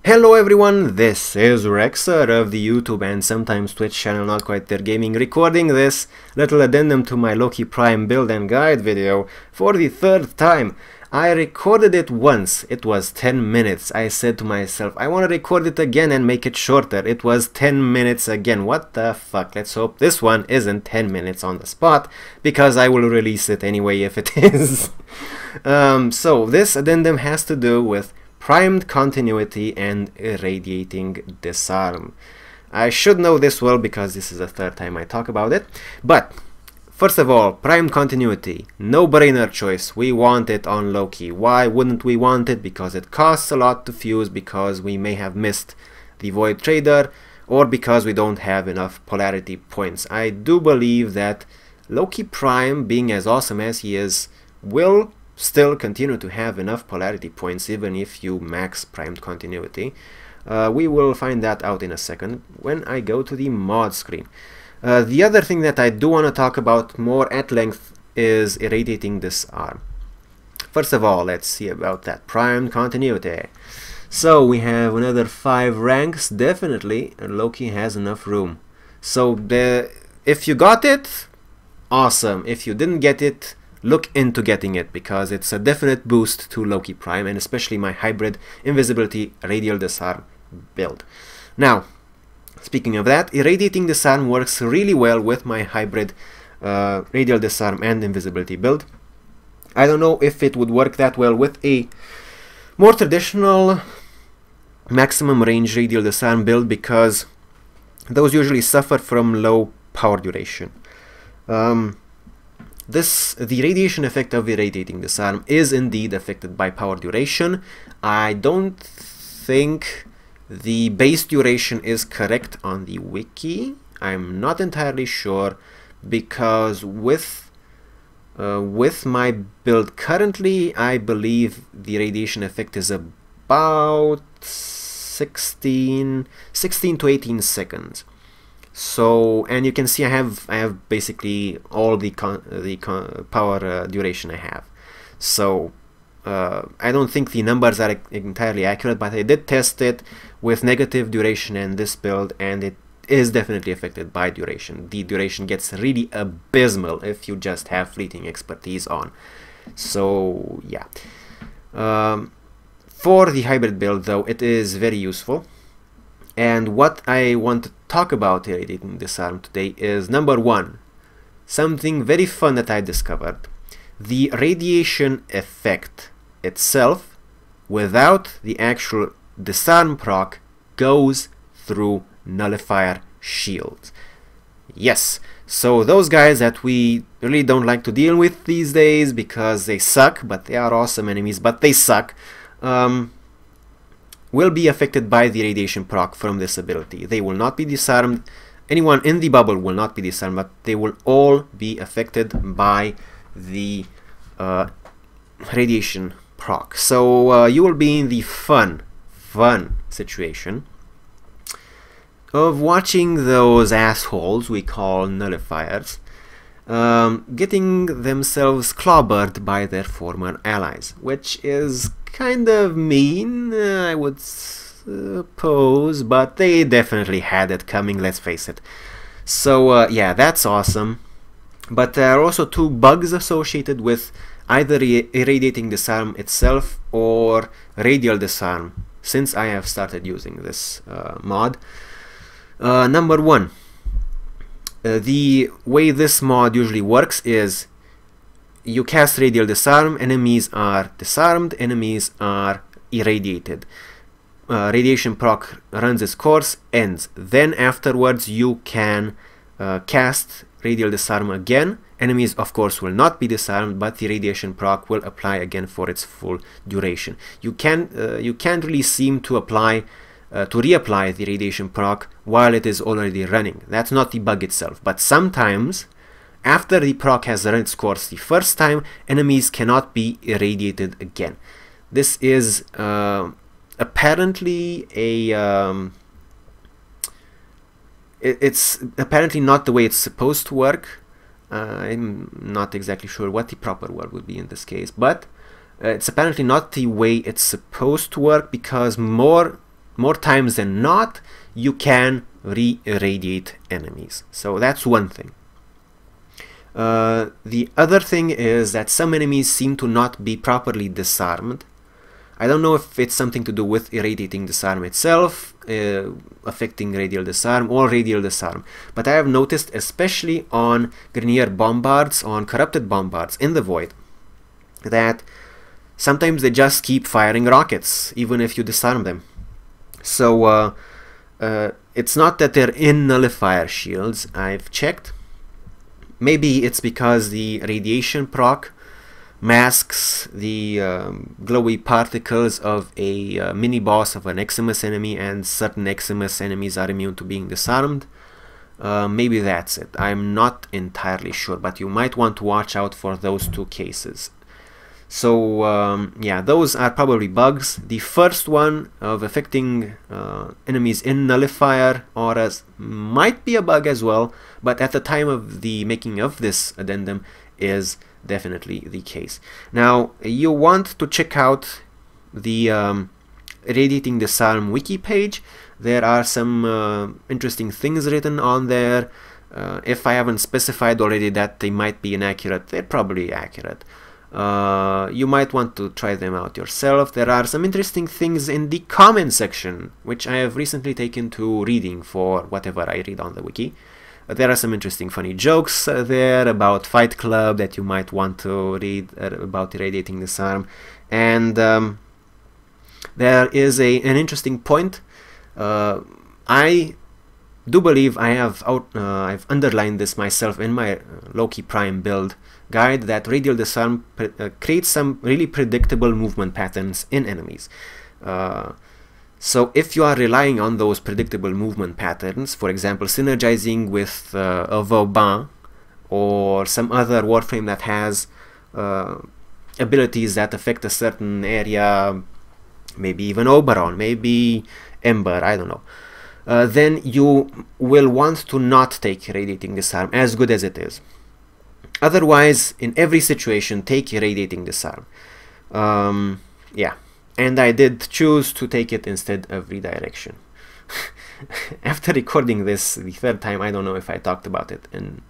Hello everyone, this is Rexer of the YouTube and sometimes Twitch channel NotQuiteThereGaming, recording this little addendum to my Loki Prime build and guide video for the third time. I recorded it once, it was 10 minutes. I said to myself, I want to record it again and make it shorter. It was 10 minutes again. What the fuck? Let's hope this one isn't 10 minutes on the spot, because I will release it anyway if it is. So this addendum has to do with primed continuity and irradiating disarm. I should know this well because this is the third time I talk about it. But first of all, primed continuity, no-brainer choice. We want it on Loki. Why wouldn't we want it? Because it costs a lot to fuse, because we may have missed the Void Trader, or because we don't have enough polarity points. I do believe that Loki Prime, being as awesome as he is, will still continue to have enough polarity points even if you max primed continuity. We will find that out in a second when I go to the mod screen. The other thing that I do want to talk about more at length is Irradiating Disarm. First of all, let's see about that primed continuity. So we have another 5 ranks. Definitely Loki has enough room. So if you got it, awesome. If you didn't get it, look into getting it, because it's a definite boost to Loki Prime, and especially my hybrid invisibility radial disarm build. Now, speaking of that, irradiating disarm works really well with my hybrid radial disarm and invisibility build. I don't know if it would work that well with a more traditional maximum range radial disarm build, because those usually suffer from low power duration. The radiation effect of irradiating disarm is indeed affected by power duration. I don't think the base duration is correct on the wiki. I'm not entirely sure, because with my build currently, I believe the radiation effect is about 16 to 18 seconds. So, and you can see I have basically all the power duration I have. So I don't think the numbers are entirely accurate, but I did test it with negative duration in this build, and it is definitely affected by duration. The duration gets really abysmal if you just have fleeting expertise on. So yeah, for the hybrid build though, it is very useful. And what I want to talk about irradiating disarm today is, number one, something very fun that I discovered. The radiation effect itself, without the actual disarm proc, goes through nullifier shields. Yes, so those guys that we really don't like to deal with these days because they suck, but they are awesome enemies, but they suck, will be affected by the radiation proc from this ability. They will not be disarmed. Anyone in the bubble will not be disarmed, but they will all be affected by the radiation proc. So you will be in the fun situation of watching those assholes we call nullifiers getting themselves clobbered by their former allies, which is kind of mean, I would suppose, but they definitely had it coming, let's face it. So yeah, that's awesome. But there are also 2 bugs associated with either irradiating disarm itself or radial disarm since I have started using this mod. Number 1, the way this mod usually works is you cast radial disarm, enemies are disarmed, enemies are irradiated. Radiation proc runs its course, ends. Then afterwards you can cast radial disarm again. Enemies of course will not be disarmed, but the radiation proc will apply again for its full duration. You can't really seem to apply to reapply the radiation proc while it is already running. That's not the bug itself, but sometimes after the proc has run its course the first time, enemies cannot be irradiated again. This is apparently a it's apparently not the way it's supposed to work. I'm not exactly sure what the proper word would be in this case, but it's apparently not the way it's supposed to work, because more more times than not, you can re-irradiate enemies. So that's one thing. The other thing is that some enemies seem to not be properly disarmed. I don't know if it's something to do with Irradiating Disarm itself, affecting Radial Disarm or Radial Disarm, but I have noticed, especially on Grineer Bombards, on Corrupted Bombards in the Void, that sometimes they just keep firing rockets, even if you disarm them. So it's not that they're in nullifier shields. I've checked. Maybe it's because the radiation proc masks the glowy particles of a mini-boss of an Eximus enemy, and certain Eximus enemies are immune to being disarmed. Maybe that's it. I'm not entirely sure, but you might want to watch out for those two cases. So yeah, those are probably bugs. The first one of affecting enemies in nullifier auras might be a bug as well, but at the time of the making of this addendum is definitely the case. Now you want to check out the Irradiating Disarm wiki page. There are some interesting things written on there. If I haven't specified already that they might be inaccurate, they're probably accurate. You might want to try them out yourself. There are some interesting things in the comment section, which I have recently taken to reading for whatever I read on the wiki. There are some interesting funny jokes there about Fight Club that you might want to read about Irradiating Disarm. And there is an interesting point. I do believe I have I've underlined this myself in my Loki Prime build guide, that Radial Disarm creates some really predictable movement patterns in enemies. So if you are relying on those predictable movement patterns, for example synergizing with a Vauban or some other Warframe that has abilities that affect a certain area, maybe even Oberon, maybe Ember, I don't know, then you will want to not take Irradiating Disarm, as good as it is. Otherwise, in every situation, take Irradiating Disarm. Yeah, and I did choose to take it instead of Redirection. After recording this the third time, I don't know if I talked about it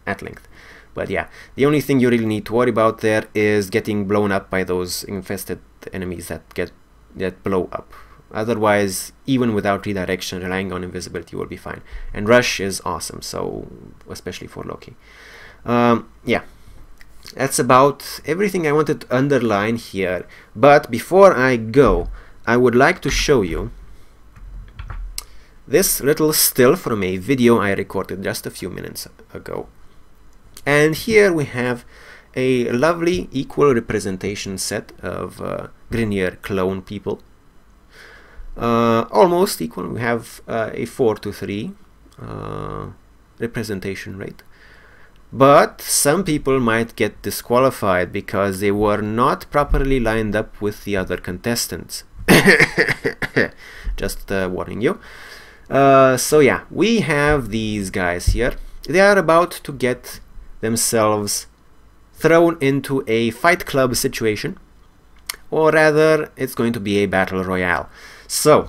at length. But yeah, the only thing you really need to worry about there is getting blown up by those infested enemies that blow up. Otherwise, even without redirection, relying on invisibility will be fine. And Rush is awesome, so especially for Loki. Yeah, that's about everything I wanted to underline here. But before I go, I would like to show you this little still from a video I recorded just a few minutes ago. And here we have a lovely equal representation set of Grineer clone people. Almost equal. We have a 4:3 representation rate. But some people might get disqualified because they were not properly lined up with the other contestants. Just warning you. So yeah, we have these guys here. They are about to get themselves thrown into a fight club situation, or rather it's going to be a battle royale. So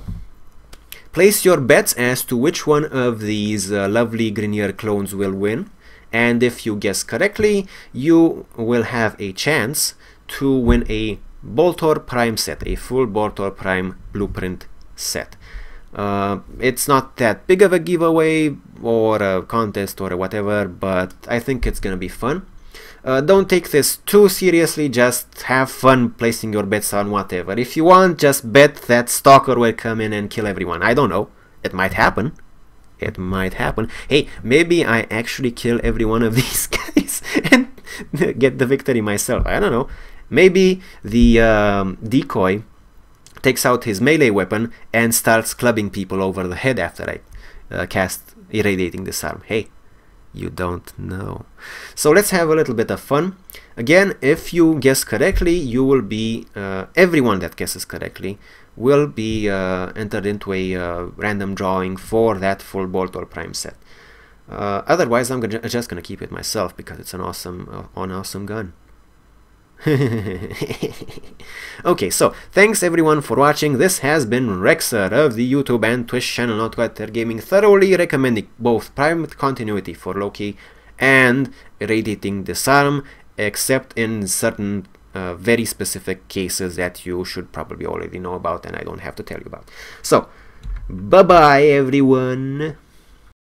place your bets as to which one of these lovely Grineer clones will win, and if you guess correctly, you will have a chance to win a Boltor Prime set, a full Boltor Prime blueprint set. It's not that big of a giveaway or a contest or whatever, but I think it's gonna be fun. Don't take this too seriously, just have fun placing your bets on whatever. If you want, just bet that Stalker will come in and kill everyone. I don't know, it might happen. It might happen. Hey, maybe I actually kill every one of these guys and get the victory myself. I don't know. Maybe the decoy takes out his melee weapon and starts clubbing people over the head after I cast Irradiating Disarm. Hey, you don't know. So let's have a little bit of fun. Again, if you guess correctly, you will be everyone that guesses correctly will be entered into a random drawing for that full Boltor Prime set. Otherwise, I'm just gonna keep it myself because it's an awesome gun. Okay, so thanks everyone for watching. This has been Rexer of the YouTube and Twitch channel NotQuiteThereGaming, thoroughly recommending both Prime Continuity for Loki and Irradiating Disarm, except in certain very specific cases that you should probably already know about and I don't have to tell you about. So, bye bye everyone.